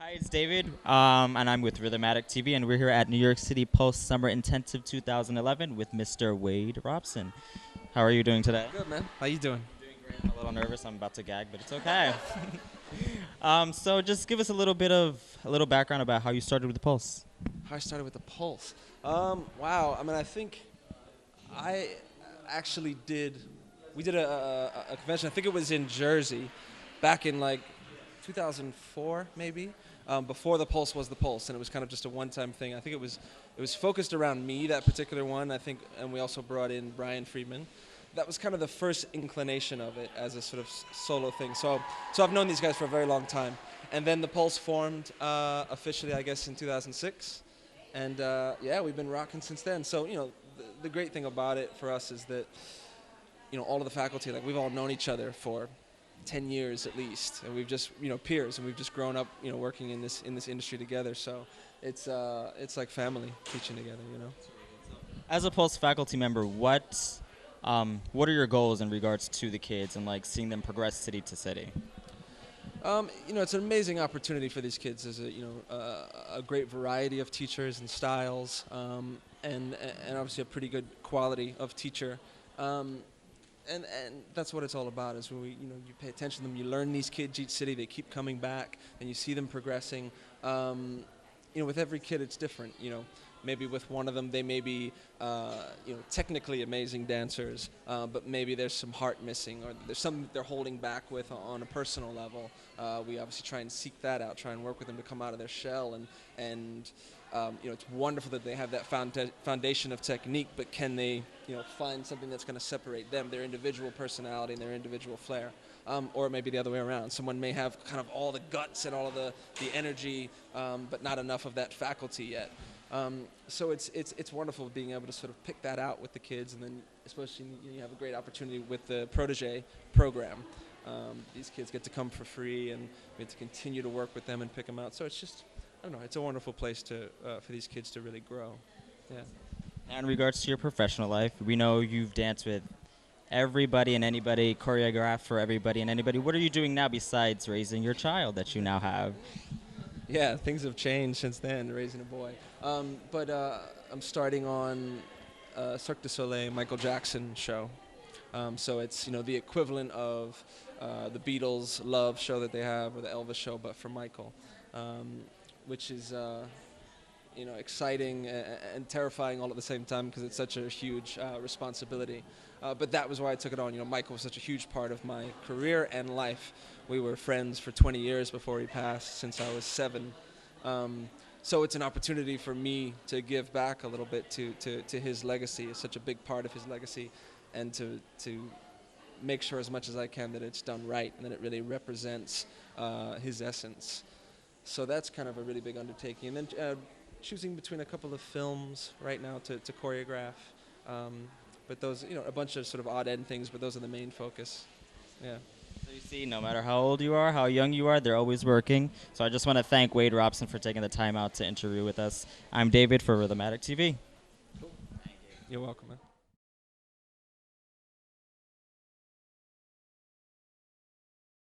Hi, it's David, and I'm with RATV, and we're here at New York City Post Summer Intensive 2011 with Mr. Wade Robson. How are you doing today? Good, man. How you doing? Doing great. I'm a little nervous. I'm about to gag, but it's okay. So just give us a little background about how you started with the Pulse. How I started with the Pulse. Wow. I mean, I think I actually did. We did a convention. I think it was in Jersey, back in like 2004, maybe. Before the Pulse was the Pulse, and it was kind of just a one-time thing. I think it was focused around me, that particular one. I think, and we also brought in Brian Friedman. That was kind of the first inclination of it as a sort of solo thing. So I've known these guys for a very long time, and then the Pulse formed officially, I guess, in 2006, and yeah, we've been rocking since then. So the great thing about it for us is that all of the faculty, like, we've all known each other for 10 years at least, and we've just peers, and we've just grown up working in this industry together. So it's like family teaching together. As a Pulse faculty member, what are your goals in regards to the kids and like seeing them progress city to city? It's an amazing opportunity for these kids. There's a great variety of teachers and styles, and obviously a pretty good quality of teacher. And that's what it's all about. Is when you pay attention to them, you learn these kids each city. They keep coming back, and you see them progressing. With every kid, it's different. Maybe with one of them, they may be technically amazing dancers, but maybe there's some heart missing, or there's something they're holding back with on a personal level. We obviously try and seek that out, try and work with them to come out of their shell, and it's wonderful that they have that foundation of technique, but can they find something that's going to separate them, their individual personality and their individual flair? Or it may be the other way around. Someone may have kind of all the guts and all of the energy, but not enough of that faculty yet. So it's wonderful being able to sort of pick that out with the kids, and then especially you have a great opportunity with the protege program. These kids get to come for free, and we get to continue to work with them and pick them out. So it's just, I don't know, it's a wonderful place for these kids to really grow. Yeah. Now, in regards to your professional life, we know you've danced with everybody and anybody, choreographed for everybody and anybody. What are you doing now besides raising your child that you now have? Yeah, things have changed since then, raising a boy. But I'm starting on Cirque du Soleil Michael Jackson show. So it's the equivalent of the Beatles' Love show that they have, or the Elvis show, but for Michael, which is exciting and terrifying all at the same time, because it's such a huge responsibility. But that was why I took it on. Michael was such a huge part of my career and life. We were friends for 20 years before he passed, since I was 7. So it's an opportunity for me to give back a little bit to his legacy. It's such a big part of his legacy, and to make sure as much as I can that it's done right and that it really represents his essence. So that's kind of a really big undertaking. And then choosing between a couple of films right now to choreograph. But those, a bunch of sort of odd end things, but those are the main focus. Yeah. So you see, no matter how old you are, how young you are, they're always working. So I just want to thank Wade Robson for taking the time out to interview with us. I'm David for RATV. Cool. You're welcome, man.